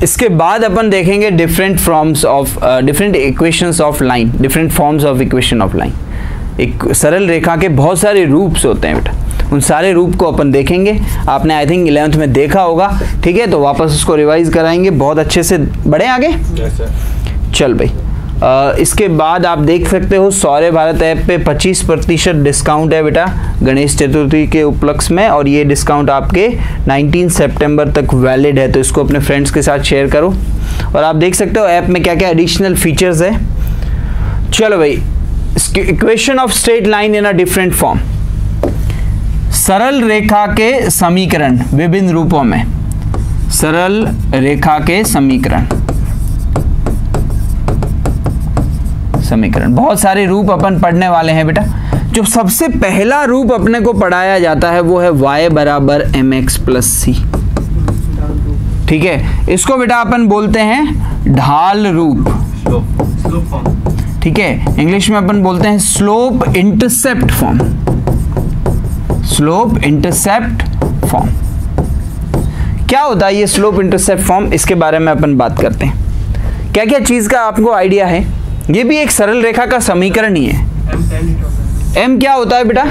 इसके बाद अपन देखेंगे different forms of different equations of line, different forms of equation of line. एक सरल रेखा के बहुत सारे रूप्स होते हैं बेटा, उन सारे रूप को अपन देखेंगे। आपने आई थिंक 11th में देखा होगा। ठीक है, तो वापस उसको रिवाइज कराएंगे बहुत अच्छे से। बढ़े आगे? चल भाई, इसके बाद आप देख सकते हो सौर्य भारत ऐप पे 25% डिस्काउंट है बेटा गणेश चतुर्थी के उपलक्ष्य में, और ये डिस्काउंट आपके 19 सितंबर तक वैलिड है। तो इसको अपने फ्रेंड्स के साथ शेयर करो। और आप देख सकते हो ऐप में क्या क्या एडिशनल फीचर्स है। चलो भाई, equation of straight line in a different form, सरल रेखा के समीकरण विभिन्न रूपों में, सरल रेखा के समीकरण बहुत सारे रूप अपन पढ़ने वाले हैं बेटा। जो सबसे पहला रूप अपने को पढ़ाया जाता है वो है y = mx + c। ठीक है, इसको बेटा अपन बोलते हैं ढाल रूप, ठीक है, इंग्लिश में अपन बोलते हैं slope intercept form, slope intercept form. क्या होता है ये स्लोप इंटरसेप्ट फॉर्म, इसके बारे में अपन बात करते हैं। क्या क्या चीज का आपको आइडिया है? ये भी एक सरल रेखा का समीकरण ही है। m क्या होता है बेटा?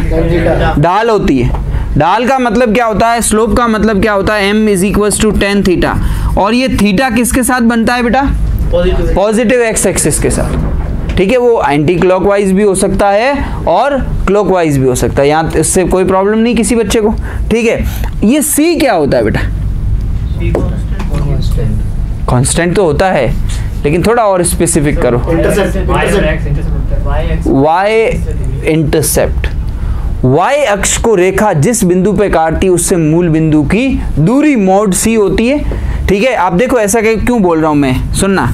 ढाल होती है। ढाल का मतलब क्या होता है? स्लोप का मतलब क्या होता है? m is equal to tan theta. और ये थीटा किसके साथ बनता है बेटा? पॉजिटिव एक्स एक्सिस के साथ, ठीक है। वो एंटी क्लॉकवाइज भी हो सकता है और क्लॉकवाइज भी हो सकता है, यहाँ इससे कोई प्रॉब्लम नहीं किसी बच्चे को, ठीक है। ये c क्या होता है बेटा? कांस्टेंट तो होता है, लेकिन थोड़ा और स्पेसिफिक करो। y इंटरसेप्ट, y अक्ष को रेखा जिस बिंदु पे काटती है उससे मूल बिंदु की दूरी mod c होती है, ठीक है। आप देखो ऐसा क्यों बोल रहा हूं मैं, सुनना।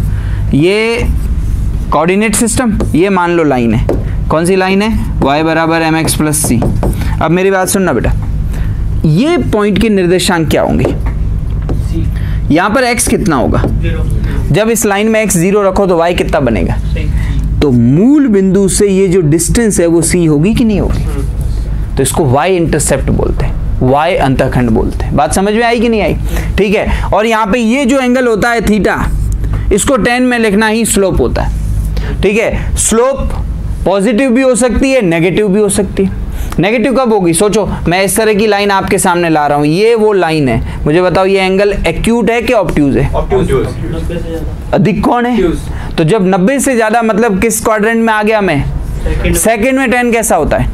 ये कोऑर्डिनेट सिस्टम, ये मान लो लाइन है, कौन सी लाइन है? y बराबर mx प्लस c। अब मेरी बात सुनना बेटा, ये पॉइंट के निर्देशांक क्या होंगे? यहाँ पर x कितना होगा? जब इस लाइन में x 0 रखो तो y कितना बनेगा? तो मूल बिंदु से ये जो डिस्टेंस है वो c होगी कि नहीं होगी? तो इसको y इंटरसेप्ट बोलते हैं, y अंतःखंड बोलते हैं। बात समझ में आई कि नहीं आई? ठीक है। और यहाँ पे ये जो एंगल होता है थीटा, इसको tan में लिखना ही स्लोप होता है, ठीक है। स्लोप पॉजिटिव भी हो सकती है, नेगेटिव भी हो सकती है। नेगेटिव कब होगी? सोचो, मैं इस तरह की लाइन आपके सामने ला रहा हूं, ये वो लाइन है, मुझे बताओ ये एंगल एक्यूट है कि ऑब्ट्यूज है? अधिक कौन है? तो जब 90 से ज्यादा मतलब किस क्वाड्रेंट में आ गया मैं? सेकंड में tan कैसा होता है?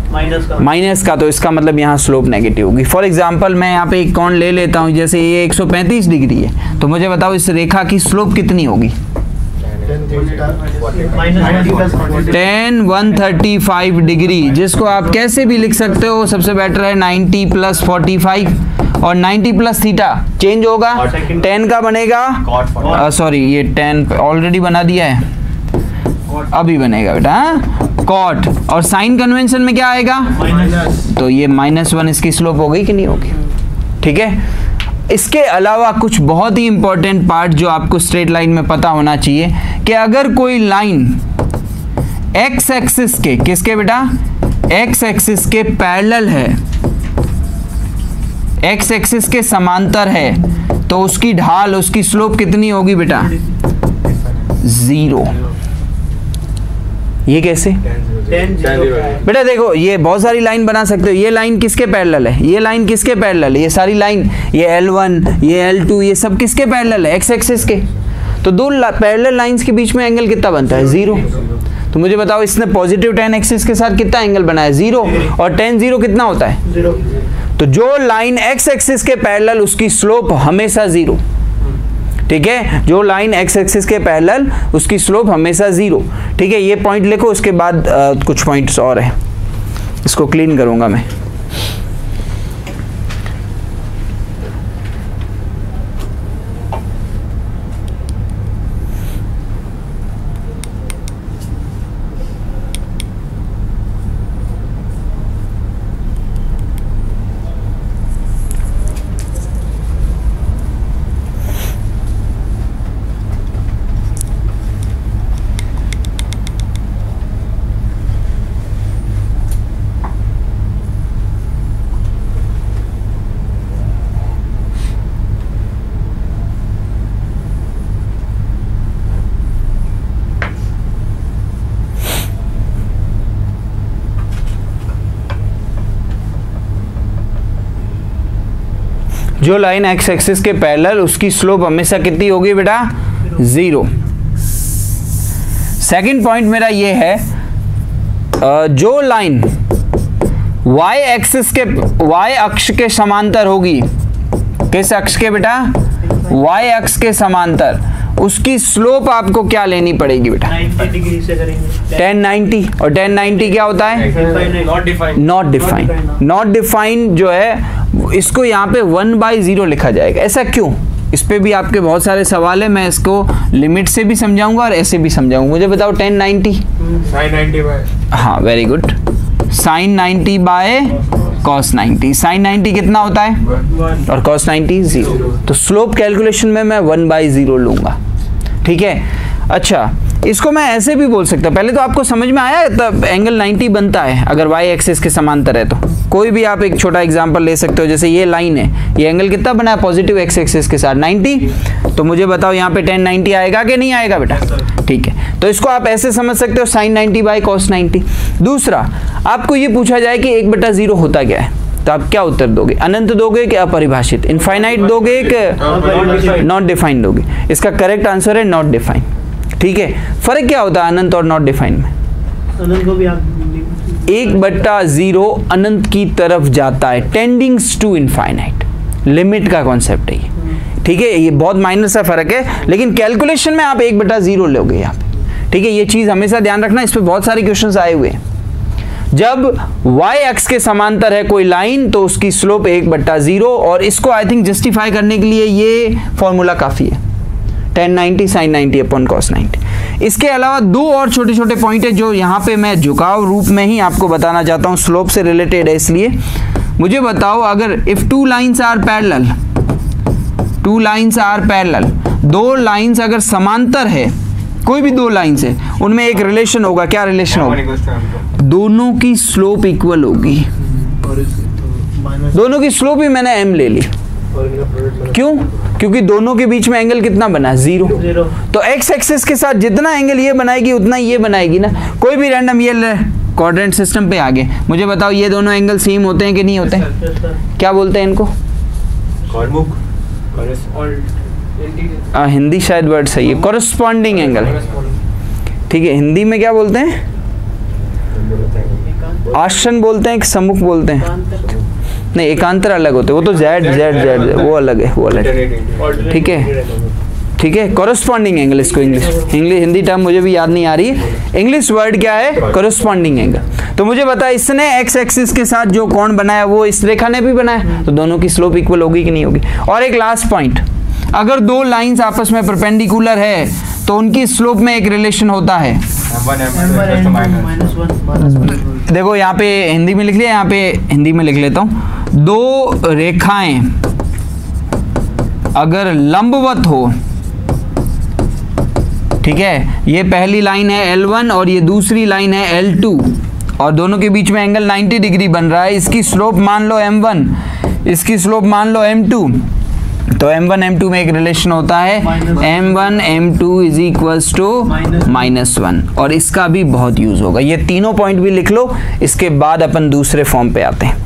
माइनस का। तो इसका मतलब यहाँ स्लोप नेगेटिव होगी। फॉर एग्जांपल मैं यहाँ पे एक कोण ले लेता हूँ, जैसे ये 135 डिग्री है, तो मुझे बताओ इस रेखा की स्लोप कितनी होगी? tan 135 डिग्री, जिसको आप कैसे भी लिख सकते हो, सबसे बेटर है 90 प्लस 45, और 90 प्लस थीटा चेंज होगा, tan का बनेगा, सॉरी ये tan ऑलरेडी बना दिया है, अभी बनेगा बेटा, कॉट। और साइन कन्वेंशन में क्या आएगा? तो ये -1 इसकी स्लोप हो गई कि नहीं होगी? ठीक है। इसके अलावा कुछ बहुत ही इंपॉर्टेंट पार्ट जो आपको स्ट्रेट लाइन में पता होना चाहिए कि अगर कोई लाइन एक्स एक्सिस के, किसके बेटा? एक्स एक्सिस के पैरेलल है, एक्स एक्सिस के समांतर है, तो उसकी ढाल, उसकी स्लोप कितनी होगी बेटा? 0। ये कैसे? बेटा देखो, ये बहुत सारी लाइन बना सकते हो। ये लाइन किसके पैरेलल है? ये लाइन किसके पैरेलल है? ये सारी लाइन, ये L1, ये L2, ये सब किसके पैरेलल है? एक्स एक्सिस के। तो दो पैरेलल लाइंस के बीच में एंगल कितना बनता है? 0। तो मुझे बताओ, इसने पॉजिटिव tan एक्सिस के साथ कितना एंगल बनाया? 0। और tan 0 कितना होता है? 0। तो जो लाइन एक्स एक्सिस के पैरेलल, उसकी स्लोप हमेशा 0, ठीक है। जो लाइन एक्स एक्सिस के पैरेलल, उसकी स्लोप हमेशा 0, ठीक है। ये पॉइंट लिखो, उसके बाद कुछ पॉइंट्स और हैं, इसको क्लीन करूंगा मैं। जो लाइन एक्स एक्सिस के पैरेलल, उसकी स्लोप हमेशा कितनी होगी बेटा? 0। सेकंड पॉइंट मेरा ये है, जो लाइन y एक्सिस के, y अक्ष के समांतर होगी, किस अक्ष के बेटा? y अक्ष के समांतर, उसकी स्लोप आपको क्या लेनी पड़ेगी बेटा? 90 डिग्री से करेंगे। tan 90। और tan 90 क्या होता है? Not defined. नॉट डिफाइंड जो है, इसको यहाँ पे 1/0 लिखा जाएगा। ऐसा क्यों? इस पे भी आपके बहुत सारे सवाल है, मैं इसको लिमिट से भी समझाऊंगा और ऐसे भी समझाऊंगा। मुझे बताओ tan 90। sin 90 बाय, हाँ very good, sin 90 by cos 90, sin 90 कितना होता है और cos 90 0। तो स्लोप कैलकुलेशन में मैं 1/0 लूंगा, ठीक है। अच्छा, इसको मैं ऐसे भी बोल सकता हूँ, पहले तो आपको समझ में आया तब एंगल 90 बनता है अगर y एक्सिस के समांतर है। तो कोई भी आप एक छोटा एग्जांपल ले सकते हो, जैसे ये लाइन है, ये एंगल कितना बना है पॉजिटिव x एक्सिस के साथ 90, तो मुझे बताओ यहाँ पे tan 90 आएगा कि नहीं आएगा बेटा, ठीक है। तो इसको आप ऐसे समझ सकते हो sin 90/cos 90। दूसरा, आपको ये पूछा जाए कि 1/0 होता क्या है, तो आप क्या उत्तर दोगे, अनंत दोगे कि अपरिभाषित, इनफाइनाइट दोगे कि नॉट डिफाइंड दोगे। इसका करेक्ट आंसर है नॉट डिफाइंड, ठीक है। फर्क क्या होता है अनंत और नॉट डिफाइंड में? अनंत को भी आप 1/0 अनंत की तरफ जाता है, टेंडिंग्स टू इनफाइनाइट, लिमिट का कॉन्सेप्ट है ये, ठीक है। ये बहुत माइनर सा फर्क है, लेकिन कैलकुलेशन में आप 1/0 लोगे यहाँ पे, ठीक है। ये चीज हमेशा ध्यान रखना, इस पे बहुत सारे क्वेश्चंस आए हुए हैं। जब y एक्स के समांतर है कोई लाइन तो उसकी स्लोप 1/0, और इसको आई थिंक जस्टिफाई करने के लिए ये फॉर्मूला काफी है, tan 90 sin 90 अपॉन cos 90। इसके अलावा दो और छोटे छोटे पॉइंट है जो यहाँ पे मैं झुकाव रूप में ही आपको बताना चाहता हूँ, स्लोप से रिलेटेड है, इसलिए मुझे बताओ अगर if two lines are parallel, two lines are parallel, दो लाइन्स अगर समांतर है, कोई भी दो लाइन्स है, उनमें एक रिलेशन होगा, क्या रिलेशन होगा, दोनों की स्लोप इक्वल होगी। दोनों की स्लोप ही मैंने m ले ली, क्यों? क्योंकि दोनों के बीच में एंगल कितना बना, 0। तो x एक्सिस के साथ जितना एंगल ये बनाएगी उतना ये बनाएगी ना। कोई भी रैंडम ये क्वाड्रेंट सिस्टम पे आ गए, मुझे बताओ ये दोनों एंगल सेम होते हैं कि नहीं होते हैं? क्या बोलते हैं इनको? हिंदी शायद वर्ड सही है, कॉरेस्पॉन्डिंग एंगल, ठीक है। हिंदी में क्या बोलते हैं? आसन बोलते हैं कि सम्मुख बोलते हैं? नहीं, एकांतर अलग होते हैं, वो तो जेड वो अलग है, वो अलग, ठीक है, ठीक है। कॉरेस्पॉन्डिंग एंगल इसको इंग्लिश हिंदी टर्म मुझे भी याद नहीं आ रही है, इंग्लिश वर्ड क्या है? Corresponding angle. तो मुझे बता, इसने एक्स एक्सिस के साथ जो कोण बनाया वो इस रेखा ने भी बनाया, तो दोनों की स्लोप इक्वल होगी कि नहीं होगी? और एक लास्ट पॉइंट, अगर दो लाइंस आपस में परपेंडिकुलर है तो उनकी स्लोप में एक रिलेशन होता है। देखो यहाँ पे हिंदी में लिख लिया, यहाँ पे हिंदी में लिख लेता हूँ। दो रेखाएं अगर लंबवत हो, ठीक है, ये पहली लाइन है L1 और ये दूसरी लाइन है L2, और दोनों के बीच में एंगल 90 डिग्री बन रहा है। इसकी स्लोप मान लो M1, इसकी स्लोप मान लो M2, तो M1 M2 में एक रिलेशन होता है, M1 M2 is equals to -1, और इसका भी बहुत यूज होगा। ये तीनों पॉइंट भी लिख लो, इसके बाद अपन दूसरे फॉर्म पे आते हैं।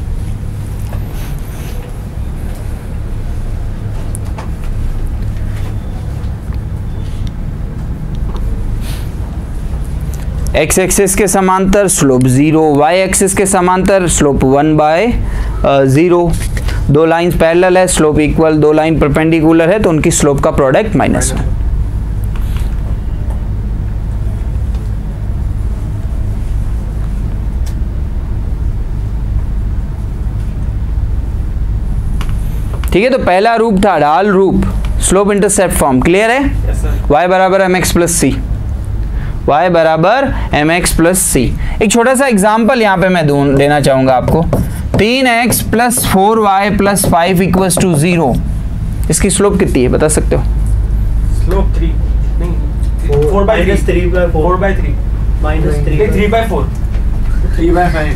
x एक्सिस के समांतर स्लोप 0, y एक्सिस के समांतर स्लोप 1/0, दो लाइंस पैरेलल है, स्लोप इक्वल, दो लाइन परपेंडिकुलर है तो उनकी स्लोप का प्रोडक्ट -1। ठीक है, तो पहला रूप था ढाल रूप, स्लोप इंटरसेप्ट फॉर्म, क्लियर है? y बराबर mx प्लस सी, y बराबर mx प्लस सी। एक छोटा सा एग्जाम्पल यहाँ पे मैं देना चाहूंगा आपको, 3x plus 4y plus 5 equals to 0, इसकी स्लोप कितनी है बता सकते हो? स्लोप 3 नहीं, 4/3 3/4 -3 3/4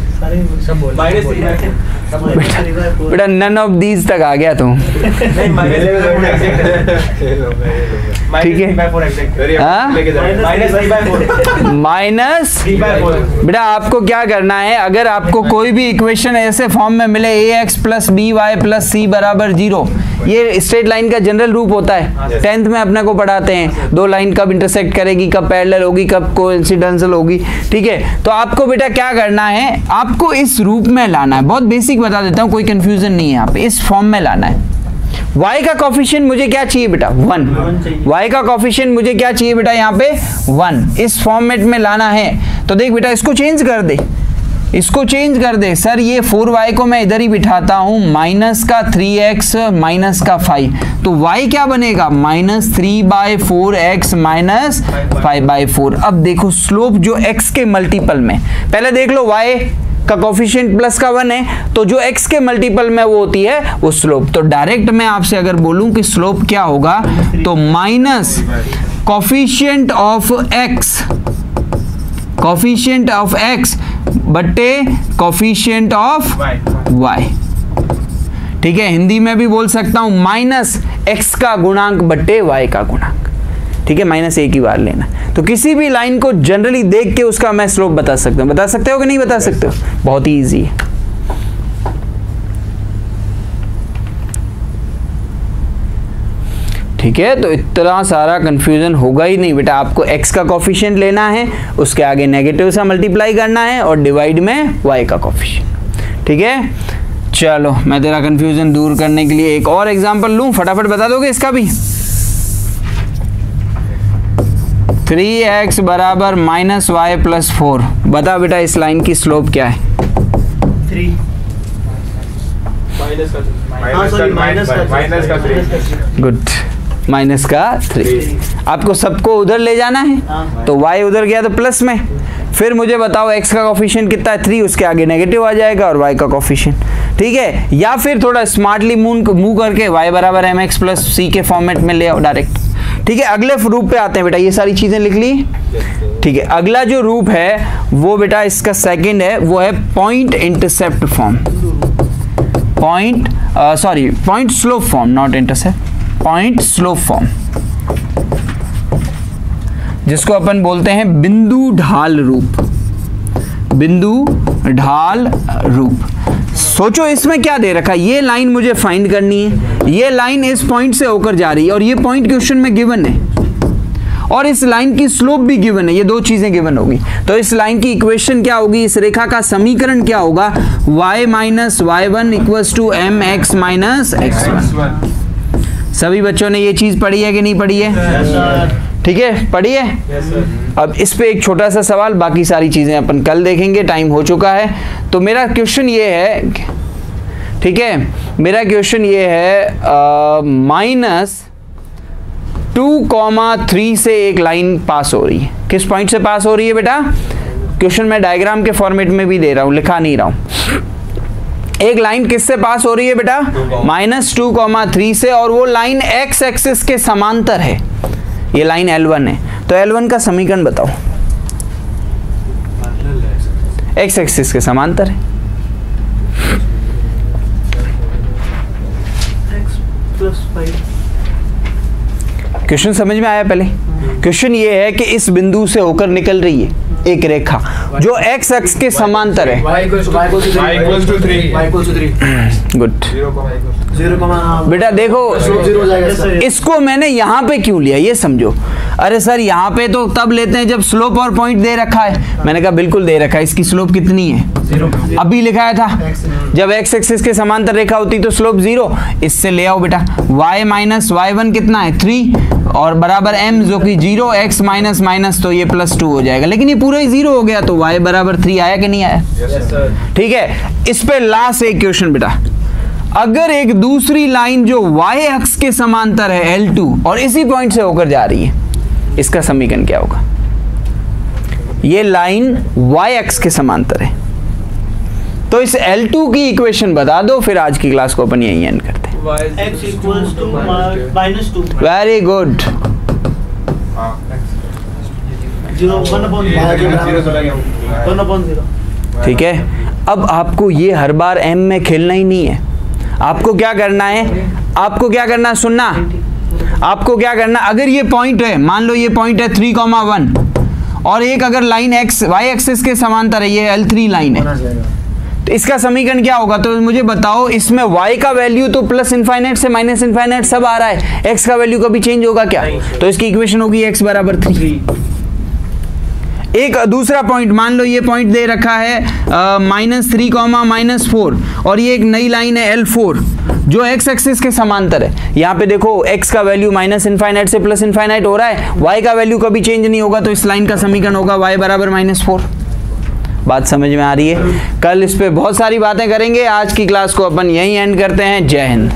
बेटा नन ऑफ दीज तक आ गया तुम, ठीक है? माइनस, बेटा आपको क्या करना है, अगर आपको कोई भी इक्वेशन ऐसे फॉर्म में मिले ax plus by plus c बराबर 0, ये स्ट्रेट लाइन का जनरल रूप होता है, 10th में अपने को पढ़ाते हैं, दो लाइन कब इंटरसेक्ट करेगी, कब पैरेलल होगी, कब कोइंसिडेंशियल होगी, ठीक है? तो आपको बेटा क्या करना है, आपको इस रूप में लाना है, बहुत बेसिक बता देता हूँ, कोई कंफ्यूजन नहीं है यहाँ पे, इस फॉर्म में लाना है। y का कोफिशिएंट मुझे क्या चाहिए बेटा? 1। y का कोफिशिएंट मुझे क्या चाहिए बेटा? यहाँ पे 1, इस फॉर्मेट में लाना है। तो देख बेटा, इसको चेंज कर दे, इसको चेंज कर दे। सर ये 4y को मैं इधर ही बिठाता हूँ, माइनस का 3x माइनस का 5, तो y क्या बनेगा? -3/4x minus 5/4। अब देखो स्लोप जो x के मल्टीपल में, पहले देख लो y का कोफिशिएंट प्लस का 1 है, तो जो x के मल्टीपल में वो होती है वो स्लोप। तो डायरेक्ट मैं आपसे अगर बोलूं कि स्लोप क्या होगा, तो माइनस कोफिशिएंट ऑफ x बट्टे कोफिशिएंट ऑफ y। ठीक है, हिंदी में भी बोल सकता हूं माइनस x का गुणांक बट्टे y का गुणांक। ठीक है, माइनस एक ही बार लेना। तो किसी भी लाइन को जनरली देख के उसका मैं स्लोप बता सकता हूं। बता सकते हो कि नहीं बता सकते हो? बहुत ही इजी है। ठीक है, तो इतना सारा कंफ्यूजन होगा ही नहीं बेटा। आपको x का कोफिशिएंट लेना है, उसके आगे नेगेटिव से मल्टीप्लाई करना है और डिवाइड में y का कोफिशिएंट। ठीक है, चलो मैं तेरा कंफ्यूजन दूर करने के लिए एक और एग्जांपल लूं, फटाफट बता दोगे इसका भी। 3x बराबर माइनस वाई प्लस 4। बता बेटा इस लाइन की स्लोप क्या है? 3 गुड, माइनस का 3। आपको सबको उधर ले जाना है, तो y उधर गया तो प्लस में। फिर मुझे बताओ x का कोफिशिएंट कितना है? 3, उसके आगे नेगेटिव आ जाएगा और y का कोफिशिएंट। ठीक है, या फिर थोड़ा स्मार्टली मूव करके y बराबर mx प्लस c के फॉर्मेट में ले आओ डायरेक्ट। ठीक है, अगले रूप पे आते हैं बेटा। ये सारी चीजें लिख ली? ठीक है, अगला जो रूप है वो बेटा इसका सेकंड है, वो है point intercept form. Point slope form, not intercept, point slope form, जिसको अपन बोलते हैं बिंदु ढाल रूप। बिंदु ढाल रूप। सोचो इसमें क्या दे रखा है, ये लाइन मुझे फाइंड करनी है, ये लाइन इस पॉइंट से होकर जा रही है और ये पॉइंट क्वेश्चन में गिवन है, और इस लाइन की स्लोप भी गिवन है। ये दो चीजें गिवन होगी, तो इस लाइन की इक्वेशन क्या होगी, इस रेखा का समीकरण क्या होगा? y minus y1 equals to mx minus x1। सभी बच्चों ने ये चीज पढ़ी है कि नहीं पढ़ी है? ठीक है, पढ़ी है। अब इस पे एक छोटा सा सवाल, बाकी सारी चीजें अपन कल देखेंगे, टाइम हो चुका है। तो मेरा क्वेश्चन ये है, ठीक है, मेरा क्वेश्चन ये है माइनस 2,3 से एक लाइन पास हो रही है। किस पॉइंट से पास हो रही है बेटा? क्वेश्चन मैं डायग्राम के फॉर्मेट में भी दे रहा हूं, लिखा नहीं रहा हूं। एक लाइन किससे पास हो रही है बेटा? माइनस 2,3 से, और वो लाइन x एक्सिस के समांतर है। ये लाइन L1 है, तो L1 का समीकरण बताओ। x एक्सिस के समांतर है। क्वेश्चन समझ में आया? पहले क्वेश्चन ये है कि इस बिंदु से होकर निकल रही है एक रेखा जो x अक्ष के समांतर है। गुड बेटा, देखो इसको मैंने यहाँ पे क्यों लिया ये समझो। अरे सर यहाँ पे तो तब लेते हैं जब स्लोप और पॉइंट दे रखा है। मैंने कहा बिल्कुल दे रखा है। इसकी स्लोप कितनी है? अभी लिखाया था, जब x एक्सिस के समांतर रेखा होती तो स्लोप 0। इससे ले आओ बेटा, y माइनस y1 कितना है? 3 और बराबर m जो कि 0, x माइनस माइनस तो ये +2 हो जाएगा। लेकिन ये पूरा ही 0 हो गया, तो y बराबर 3 आया कि नहीं आया? ठीक है, इस पे लास्ट एक क्वेश्चन बेटा। अगर एक दूसरी लाइन जो y अक्ष के समांतर है L2 और इसी पॉइंट से होकर जा रही है, इसका समीकरण क्या होगा? ये लाइन y अक्ष के समांतर है, तो इस L2 की इक्वेशन बता दो, फिर आज की क्लास को अपन यही एंड करते हैं। x equals to -2। Very good. 1/0। ठीक है, अब आपको ये हर बार m में खेलना ही नहीं है। आपको क्या करना है? आपको क्या करना है? सुनना, आपको क्या करना, अगर ये पॉइंट है, मान लो ये पॉइंट है 3,1 और एक अगर लाइन x y एक्सिस के समांतर है, ये L3 लाइन है, तो इसका समीकरण क्या होगा? तो मुझे बताओ, इसमें y का वैल्यू तो प्लस इनफाइनाइट से माइनस इनफाइनाइट सब आ रहा है, x का वैल्यू कभी चेंज होगा क्या? तो इसकी इक्वेशन होगी x बराबर 3। एक दूसरा पॉइंट, मान लो ये पॉइंट दे रखा है -3, -4 और ये एक नई लाइन है L4 जो x एक्सिस के समांतर है। यहाँ पे देखो x का वैल्यू माइनस इनफाइनाइट से प्लस इनफाइनाइट हो रहा है, y का वैल्यू कभी चेंज नहीं होगा, तो इस लाइन का समीकरण होगा y बराबर -4। बात समझ में आ रही है? कल इस पे बहुत सारी बातें करेंगे। आज की क्लास को अपन यहीं एंड करते हैं। जय हिंद।